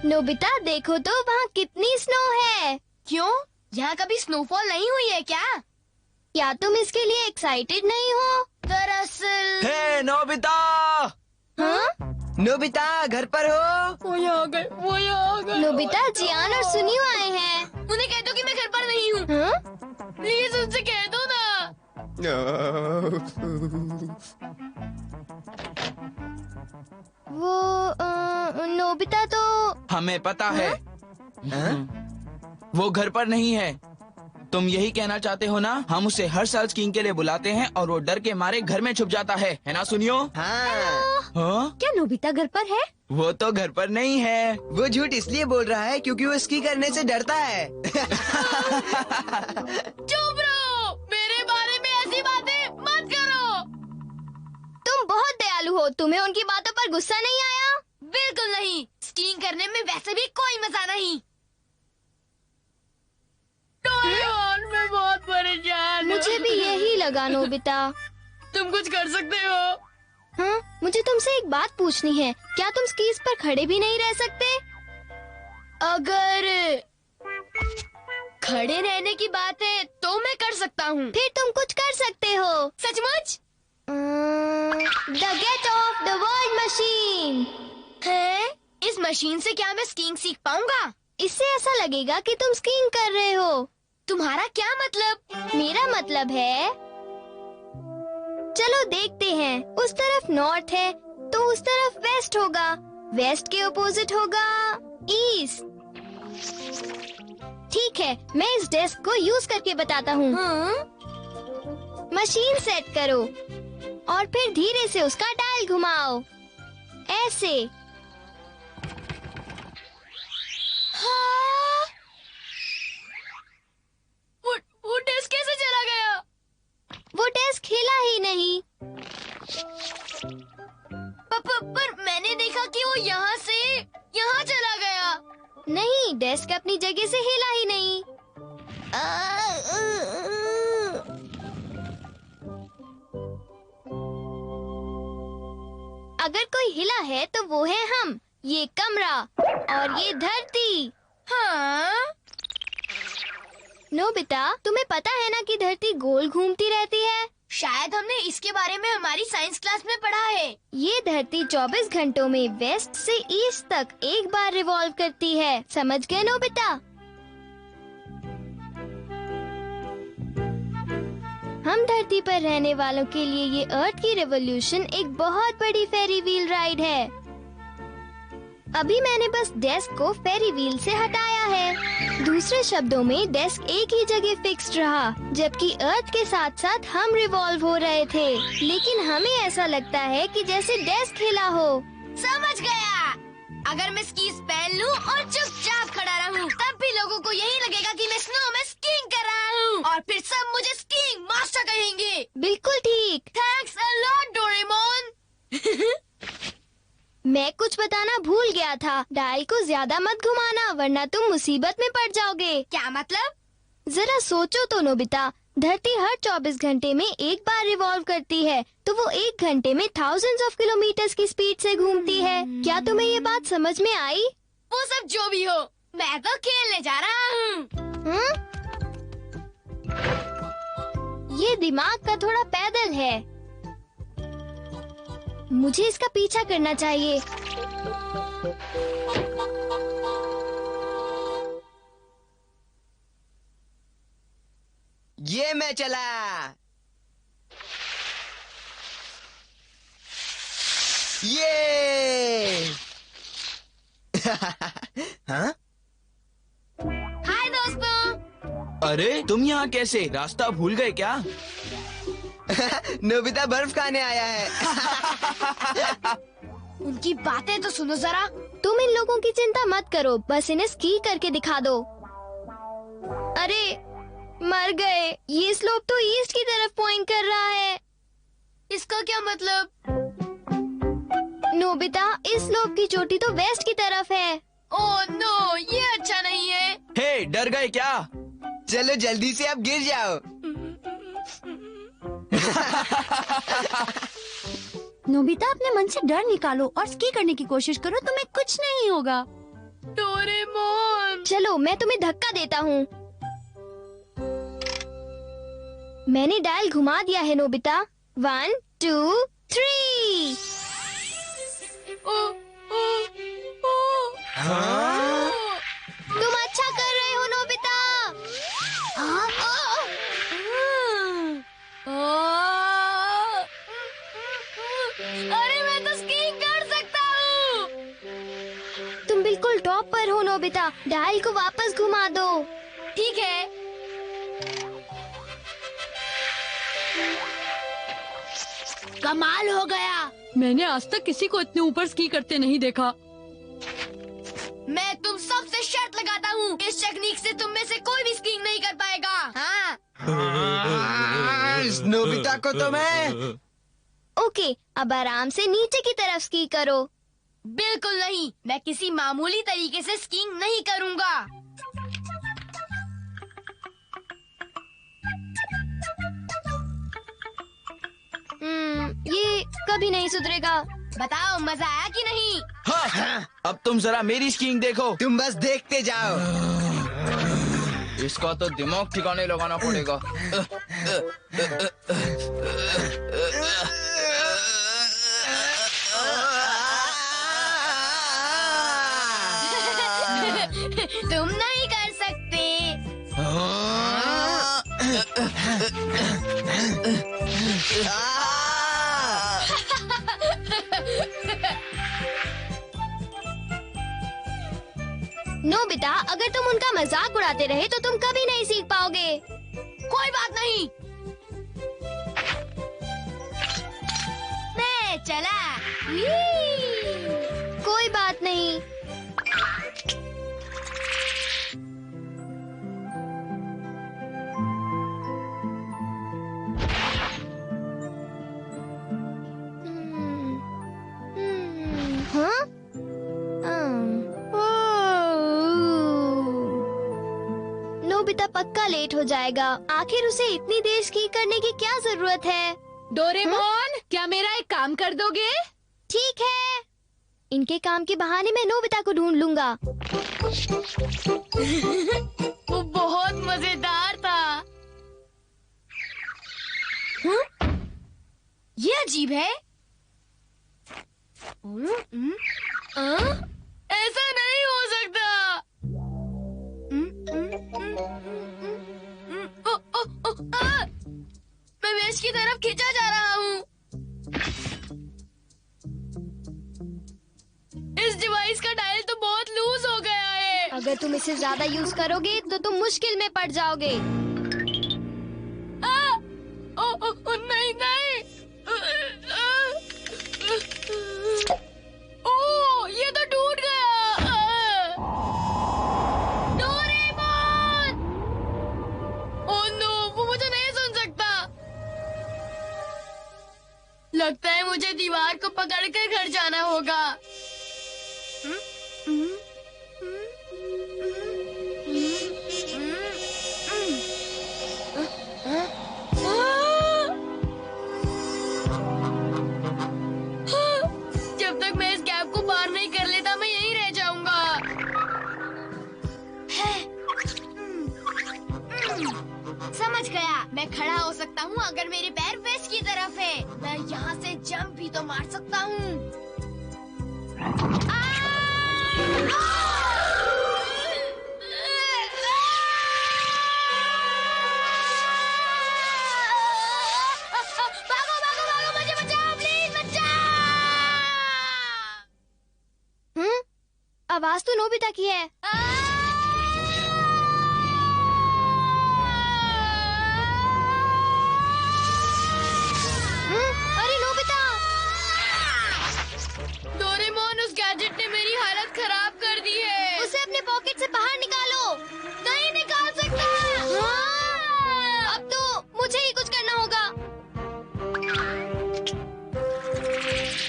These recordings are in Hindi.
नोबिता देखो तो वहाँ कितनी स्नो है। क्यों? यहाँ कभी स्नोफॉल नहीं हुई है क्या? क्या तुम इसके लिए एक्साइटेड नहीं हो? दरअसल हे नोबिता! हाँ? नोबिता घर पर हो? वो यहाँ आ गए। नोबिता, जियान और सुनियो आए हैं। उन्हें कह दो कि मैं घर पर नहीं हूँ। हाँ? प्लीज उनसे कह दो ना। वो नोबिता तो हमें पता है। वो घर पर नहीं है। तुम यही कहना चाहते हो ना? हम उसे हर साल स्कीइंग के लिए बुलाते हैं और वो डर के मारे घर में छुप जाता है ना सुनियो? हाँ। क्या नोबिता घर पर है? वो तो घर पर नहीं है। वो झूठ इसलिए बोल रहा है क्योंकि वो स्की करने से डरता है। चुप रहो, मेरे बारे में ऐसी बातें मत करो। तुम बहुत दयालु हो, तुम्हें उनकी बातों पर गुस्सा नहीं आया? बिल्कुल नहीं, स्कीइंग करने में वैसे भी कोई मजा नहीं। मैं बहुत परेशान हूँ। मुझे भी यही लगा नोबिता। तुम कुछ कर सकते हो? हाँ, मुझे तुमसे एक बात पूछनी है। क्या तुम स्कीज पर खड़े भी नहीं रह सकते? अगर खड़े रहने की बात है तो मैं कर सकता हूँ। फिर तुम कुछ कर सकते हो। सचमुच? The gate of the world machine है? इस मशीन से क्या मैं स्कीइंग सीख पाऊंगा? इससे ऐसा लगेगा कि तुम स्कीइंग कर रहे हो। तुम्हारा क्या मतलब? मेरा मतलब है, चलो देखते हैं। उस तरफ नॉर्थ है तो उस तरफ वेस्ट होगा, वेस्ट के अपोजिट होगा ईस्ट। ठीक है, मैं इस डेस्क को यूज करके बताता हूँ। मशीन सेट करो और फिर धीरे से उसका डायल घुमाओ, ऐसे। हाँ? वो डेस्क कैसे चला गया? वो डेस्क हिला ही नहीं। पर मैंने देखा कि वो यहाँ से यहाँ चला गया। नहीं, डेस्क अपनी जगह से हिला ही नहीं। अगर कोई हिला है तो वो है हम, ये कमरा और ये धरती। हाँ? नोबिता, तुम्हें पता है ना कि धरती गोल घूमती रहती है? शायद हमने इसके बारे में हमारी साइंस क्लास में पढ़ा है। ये धरती 24 घंटों में वेस्ट से ईस्ट तक एक बार रिवॉल्व करती है। समझ गए नोबिता? हम धरती पर रहने वालों के लिए ये अर्थ की रेवोल्यूशन एक बहुत बड़ी फेरी व्हील राइड है। अभी मैंने बस डेस्क को फेरी व्हील से हटाया है। दूसरे शब्दों में डेस्क एक ही जगह फिक्स्ड रहा, जबकि अर्थ के साथ साथ हम रिवॉल्व हो रहे थे। लेकिन हमें ऐसा लगता है कि जैसे डेस्क हिला हो। समझ गया। अगर मैं स्कीज पहन लूं और चुपचाप खड़ा रहूं, तब भी लोगों को यही लगेगा कि मैं स्नो में स्कीइंग कर रहा हूं, और फिर सब मुझे स्कीइंग मास्टर कहेंगे। बिल्कुल ठीक। Thanks a lot Doraemon. मैं कुछ बताना भूल गया था। डायल को ज्यादा मत घुमाना, वरना तुम मुसीबत में पड़ जाओगे। क्या मतलब? जरा सोचो तो नोबिता, धरती हर 24 घंटे में एक बार रिवॉल्व करती है, तो वो एक घंटे में थाउजेंड्स ऑफ किलोमीटर्स की स्पीड से घूमती है। क्या तुम्हें ये बात समझ में आई? वो सब जो भी हो, मैं तो खेलने जा रहा हूँ। ये दिमाग का थोड़ा पैदल है। मुझे इसका पीछा करना चाहिए। ये मैं चला। ये हाँ? हाय दोस्तों। अरे तुम यहाँ कैसे? रास्ता भूल गए क्या? नोबिता बर्फ खाने आया है। उनकी बातें तो सुनो जरा। तुम इन लोगों की चिंता मत करो, बस इन्हें स्की करके दिखा दो। अरे मर गए। ये स्लोप तो ईस्ट की तरफ पॉइंट कर रहा है। इसका क्या मतलब? नोबिता, इस स्लोप की चोटी तो वेस्ट की तरफ है। ओह नो, ये अच्छा नहीं है। हे, डर गए क्या? चलो जल्दी से अब गिर जाओ। नोबिता, अपने मन से डर निकालो और स्की करने की कोशिश करो, तुम्हें कुछ नहीं होगा। डोरेमोन, चलो मैं तुम्हें धक्का देता हूँ। मैंने डायल घुमा दिया है नोबिता। 1 2 3। तुम अच्छा कर रहे हो नोबिता। अरे मैं तो स्कीइंग कर सकता हूँ। तुम बिल्कुल टॉप पर हो नोबिता। डायल को वापस घुमा दो। ठीक है। कमाल हो गया। मैंने आज तक किसी को इतने ऊपर स्की करते नहीं देखा। मैं तुम सबसे शर्त लगाता हूँ, इस टेक्निक से तुम में से कोई भी स्कीइंग नहीं कर पाएगा। हाँ। इस नोबिता को तो मैं। ओके, अब आराम से नीचे की तरफ स्की करो। बिल्कुल नहीं, मैं किसी मामूली तरीके से स्कीइंग नहीं करूँगा। ये कभी नहीं सुधरेगा। बताओ, मजा आया कि नहीं? हाँ, अब तुम जरा मेरी स्कीइंग देखो। तुम बस देखते जाओ। इसका तो दिमाग ठिकाने लगाना पड़ेगा। तुम नहीं कर सकते। नोबिता, अगर तुम उनका मजाक उड़ाते रहे तो तुम कभी नहीं सीख पाओगे। कोई बात नहीं, मैं चला। कोई बात नहीं। हाँ? नोबिता पक्का लेट हो जाएगा। आखिर उसे इतनी देर स्की करने की क्या जरूरत है? डोरेमोन, क्या मेरा एक काम कर दोगे? ठीक है, इनके काम के बहाने मैं नोबिता को ढूंढ लूंगा। वो बहुत मजेदार था। ये अजीब है। ऐसा नहीं हो सकता। मैं वेस्ट की तरफ खींचा जा रहा हूँ। इस डिवाइस का डायल तो बहुत लूज हो गया है। अगर तुम इसे ज्यादा यूज करोगे तो तुम मुश्किल में पड़ जाओगे। नहीं नहीं। ये तो टूट गया। डोरेमोन! ओह नो, वो मुझे नहीं सुन सकता। लगता है मुझे दीवार को पकड़कर घर जाना होगा। जब तक मैं इस गैप को पार नहीं कर लेता, मैं यहीं रह जाऊंगा। समझ गया, मैं खड़ा हो सकता हूँ अगर मेरे पैर वेस्ट की तरफ है। मैं यहाँ से जंप भी तो मार सकता हूँ। भागो भागो भागो, मुझे बचाओ, प्लीज बचाओ। आवाज तो नोबिता की है। अरे नोबिता! डोरेमोन, उस गैजेट ने मेरी हालत खराब कर दी है। उसे अपने पॉकेट से बाहर निकालो। नहीं निकाल सकता। अब तो मुझे ही कुछ करना होगा।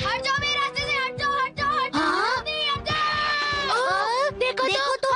हट जाओ मेरे रास्ते से, हट जाओ हट जाओ हट जाओ, जल्दी हट जाओ। देखो तो।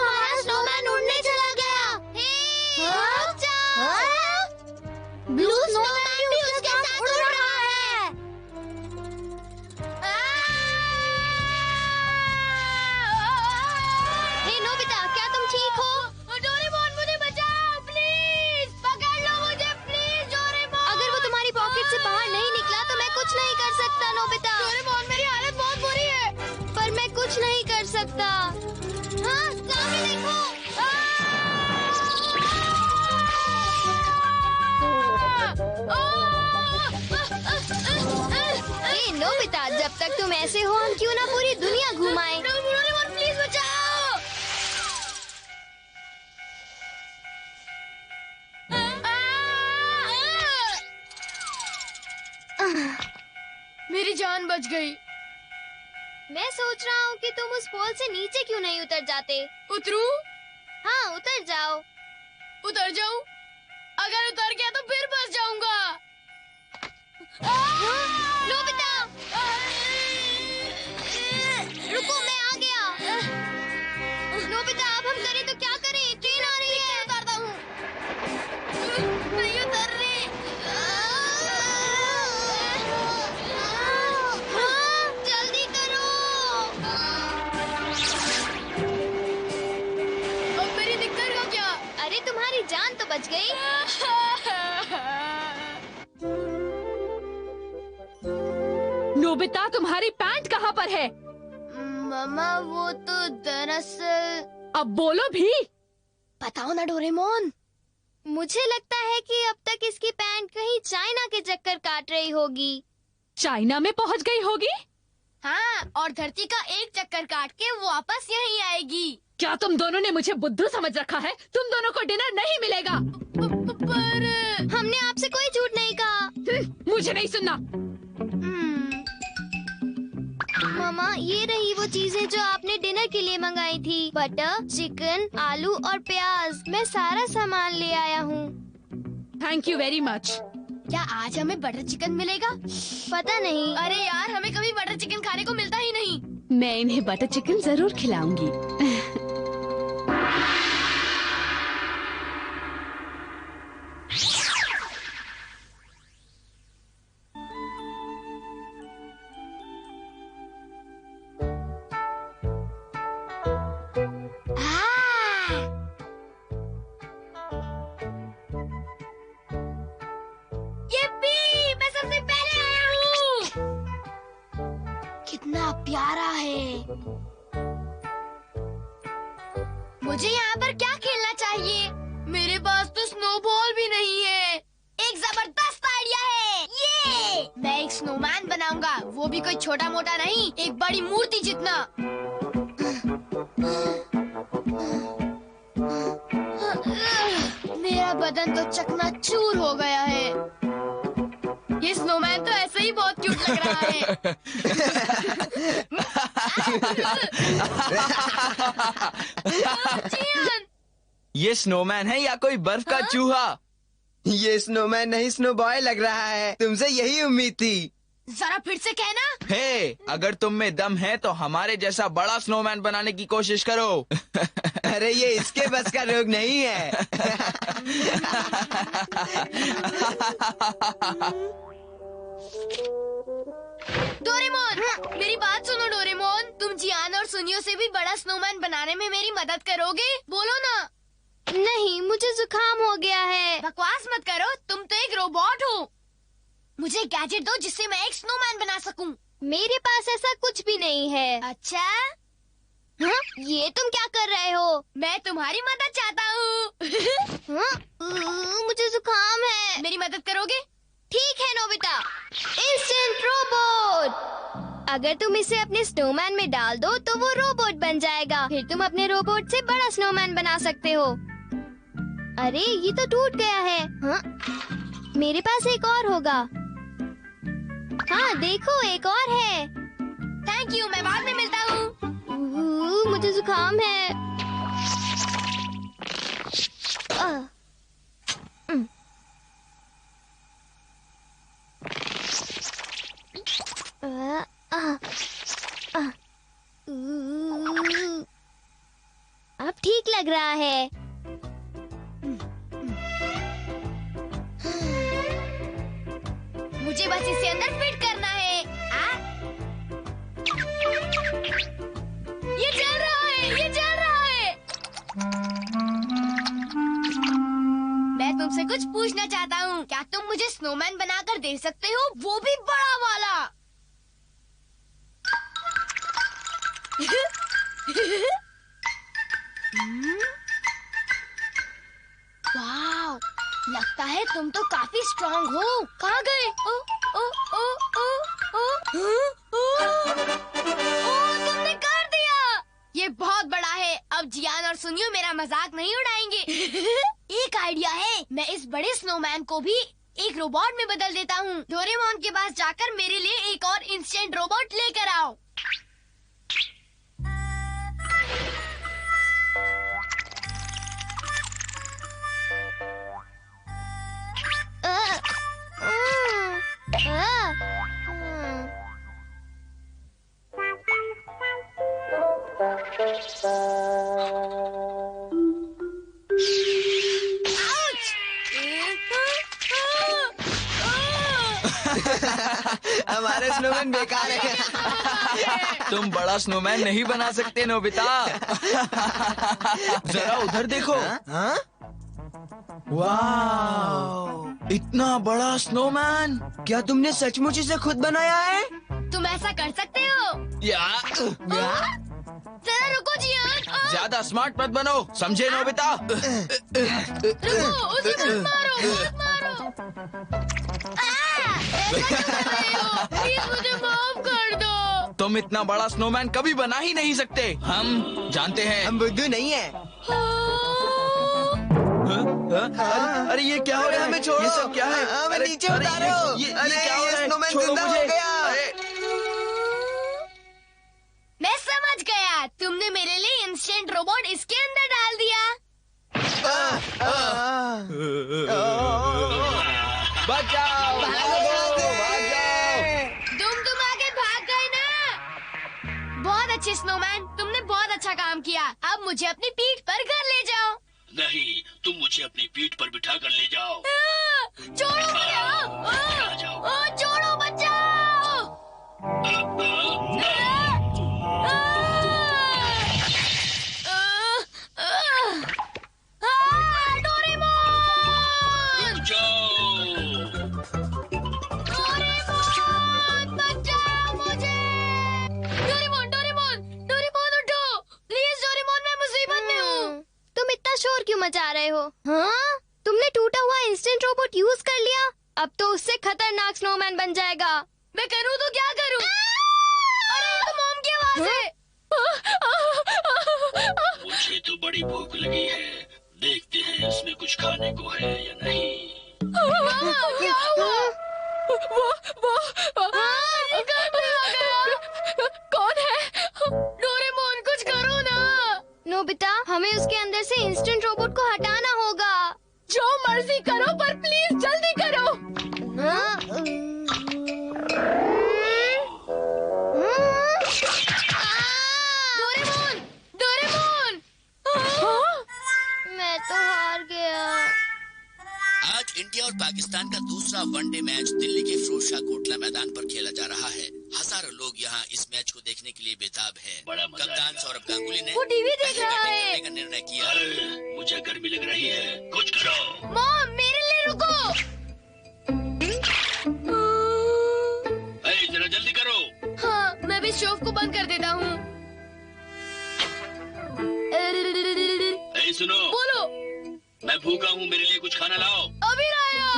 नोबिता, जब तक तुम ऐसे हो हम क्यों ना पूरी दुनिया घुमाएं। डोरेमोन प्लीज बचाओ। मेरी जान बच गई। मैं सोच रहा हूँ कि तुम उस पोल से नीचे क्यों नहीं उतर जाते। उतरूं? हाँ, उतर जाओ। उतर जाऊं? अगर उतर गया तो फिर फंस जाऊंगा। नोबिता, रुको, मैं आ गया। नोबिता, अब हम करें तो क्या करें? ट्रेन आ रही है। उतरता हूँ। नहीं उतर रही। हाँ, जल्दी करो। अब मेरी दिक्कत का क्या? अरे तुम्हारी जान तो बच गई। नोबिता, तुम्हारी पैंट कहाँ पर है? मामा, वो तो दरअसल। अब बोलो भी। बताओ ना डोरेमोन। मुझे लगता है कि अब तक इसकी पैंट कहीं चाइना के चक्कर काट रही होगी। चाइना में पहुँच गई होगी। हाँ, और धरती का एक चक्कर काट के वापस यहीं आएगी। क्या तुम दोनों ने मुझे बुद्धू समझ रखा है? तुम दोनों को डिनर नहीं मिलेगा। पर हमने आपसे कोई झूठ नहीं कहा। मुझे नहीं सुनना। मामा, ये रही वो चीजें जो आपने डिनर के लिए मंगाई थी। बटर, चिकन, आलू और प्याज। मैं सारा सामान ले आया हूँ। Thank you very much. क्या आज हमें बटर चिकन मिलेगा? पता नहीं। अरे यार, हमें कभी बटर चिकन खाने को मिलता ही नहीं। मैं इन्हें बटर चिकन जरूर खिलाऊंगी। मैं सबसे पहले आया हूँ। कितना प्यारा है। मुझे यहाँ पर क्या खेलना चाहिए? मेरे पास तो स्नोबॉल भी नहीं है। एक जबरदस्त आइडिया है। ये मैं एक स्नोमैन बनाऊंगा, वो भी कोई छोटा मोटा नहीं, एक बड़ी मूर्ति जितना। मेरा बदन तो चकनाचूर हो गया है। ये स्नोमैन तो ऐसे ही बहुत क्यूट लग रहा है। ये स्नोमैन है या कोई बर्फ का चूहा? ये स्नोमैन नहीं, स्नो बॉय लग रहा है। तुमसे यही उम्मीद थी। जरा फिर से कहना। हे, अगर तुम में दम है तो हमारे जैसा बड़ा स्नोमैन बनाने की कोशिश करो। अरे ये इसके बस का रोग नहीं है। डोरेमोन, मेरी बात सुनो डोरेमोन। तुम जियान और सुनियो से भी बड़ा स्नोमैन बनाने में मेरी मदद करोगे? बोलो ना। नहीं, मुझे जुकाम हो गया है। बकवास मत करो, तुम तो एक रोबोट हो। मुझे गैजेट दो जिससे मैं एक स्नोमैन बना सकूं। मेरे पास ऐसा कुछ भी नहीं है। अच्छा? हाँ? ये तुम क्या कर रहे हो? मैं तुम्हारी मदद चाहता हूँ। हाँ? मुझे जुकाम है। मेरी मदद करोगे? ठीक है नोबिता। Instant robot. अगर तुम इसे अपने स्नोमैन में डाल दो तो वो रोबोट बन जाएगा। फिर तुम अपने रोबोट से बड़ा स्नोमैन बना सकते हो। अरे ये तो टूट गया है। हाँ? मेरे पास एक और होगा। हाँ देखो, एक और है। थैंक यू, मैं बाद में मिलता हूँ। मुझे जुकाम है। अब ठीक लग रहा है। मुझे बस इसे अंदर फिट करना है। ये चल रहा है, ये चल रहा है। मैं तुमसे कुछ पूछना चाहता हूँ। क्या तुम मुझे स्नोमैन बनाकर दे सकते हो? वो भी बड़ा वाला। वाह, लगता है तुम तो काफी स्ट्रांग हो। कहाँ गए? ओ ओ ओ ओ ओ तुमने कर दिया। ये बहुत बड़ा है। अब जियान और सुनियो मेरा मजाक नहीं उड़ाएंगे। एक आइडिया है, मैं इस बड़े स्नोमैन को भी एक रोबोट में बदल देता हूँ। डोरेमोन के पास जाकर मेरे लिए एक और इंस्टेंट रोबोट लेकर आओ। हमारे स्नोमैन बेकार है। तुम बड़ा स्नोमैन नहीं बना सकते नोबिता। जरा उधर देखो। हाँ? वाह, इतना बड़ा स्नोमैन। क्या तुमने सचमुच इसे खुद बनाया है? तुम ऐसा कर सकते हो? जरा रुको जियान। ज्यादा स्मार्ट मत बनो, समझे नोबिता? रुको, उसे मत मारो, मत मारो। ऐसा क्यों कर रहे हो? प्लीज मुझे माफ कर दो। तुम इतना बड़ा स्नोमैन कभी बना ही नहीं सकते। हम जानते हैं। हम बुद्धू नहीं है। अरे ये क्या हो रहा है? हमें छोड़ो। ये सब क्या है? हमें अरे, नीचे अरे, उतारो। ये अरे, क्या हो ये रहा है? स्नोमैन छोड़ो जिंदा हो मुझे। गया। अरे, मैं समझ गया, तुमने मेरे लिए इंस्टेंट रोबोट इसके अंदर डाल दिया। बचाओ, भागो, भागो। तुम आगे भाग गए ना। बहुत अच्छे स्नोमैन, तुमने बहुत अच्छा काम किया। अब मुझे अपनी पीठ पर घर ले जाओ। नहीं, तुम मुझे अपनी पीठ पर बिठा कर ले जाओ। छोड़ो मुझे। छोड़ो, बचाओ। रुक जाओ। डोरेमोन, बचाओ मुझे। डोरेमोन उठो। प्लीज डोरेमोन, मैं मुसीबत में हूँ। तुम इतना शोर क्यों मचा रहे हो? हाँ? तुमने टूटा हुआ इंस्टेंट रोबोट यूज कर लिया। अब तो उससे खतरनाक स्नोमैन बन जाएगा। मैं करूँ तो क्या करूँ? अरे ये तो मोम की आवाज है। मुझे तो बड़ी भूख लगी है। देखते हैं इसमें कुछ खाने को है या नहीं। क्या हुआ? ये घर में आ गया। कौन है? डोरेमोन, कुछ करो ना। नोबिता, हमें उसके अंदर से इंस्टेंट रोबोट को हटाना होगा। जो मर्जी करो, पर प्लीज जल्दी करो। डोरेमोन। मैं तो हार गया। आज इंडिया और पाकिस्तान का दूसरा वनडे मैच दिल्ली के फिरोज शाह कोटला मैदान पर खेला जा रहा है। हजारों लोग यहाँ इस मैच को देखने के लिए बेताब हैं। कप्तान सौरभ गांगुली ने वो टीवी देख रहा बैटिंग है। करने का निर्णय किया। मुझे गर्मी लग रही है, कुछ करो। मॉम, मेरे लिए रुको। जरा जल्दी करो। हाँ, मैं भी स्टोव को बंद कर देता हूँ। सुनो, बोलो। मैं भूखा हूँ, मेरे लिए कुछ खाना लाओ। अभी लाया।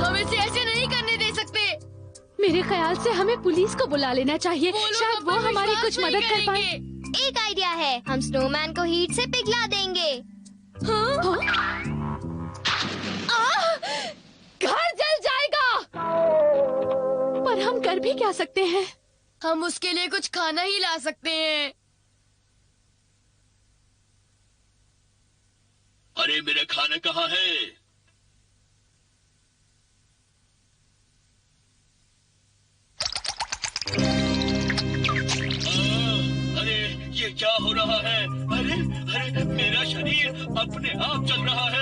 हम इसे ऐसे नहीं करने दे सकते। मेरे ख्याल से हमें पुलिस को बुला लेना चाहिए। वो लोग शायद हम वो पर हमारी विश्वास कुछ नहीं मदद कर पाए। करेंगे। एक आइडिया है, हम स्नोमैन को हीट से पिघला देंगे। घर जल जाएगा। पर हम कर भी क्या सकते हैं? हम उसके लिए कुछ खाना ही ला सकते हैं। अरे मेरा खाना कहाँ है? अरे ये क्या हो रहा है? अरे अरे मेरा शरीर अपने आप चल रहा है।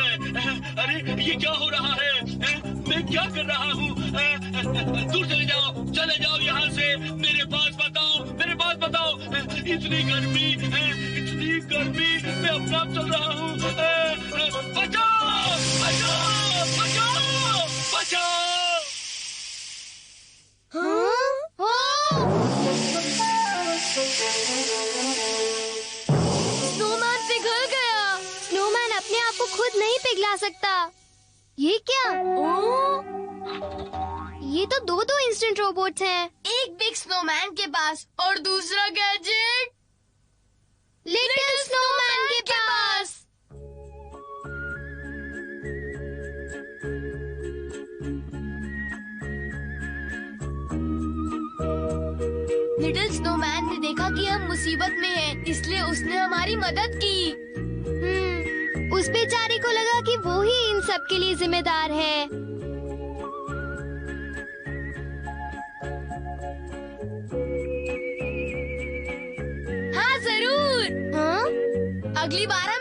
अरे ये क्या हो रहा है? मैं क्या कर रहा हूँ? दूर चले जाओ यहाँ से। मेरे पास बताओ। इतनी गर्मी, मैं अपने आप चल रहा हूँ। बचाओ। स्नोमैन पिघल गया। स्नोमैन अपने आप को खुद नहीं पिघला सकता। ये क्या? ओ, ये तो दो इंस्टेंट रोबोट्स हैं। एक बिग स्नोमैन के पास और दूसरा गैजेट लिटिल स्नोमैन के पास। लिटिल स्नोमैन ने देखा कि हम मुसीबत में हैं, इसलिए उसने हमारी मदद की। उस बेचारे को लगा कि वो ही इन सब के लिए जिम्मेदार है। हाँ जरूर। हाँ? अगली बार हम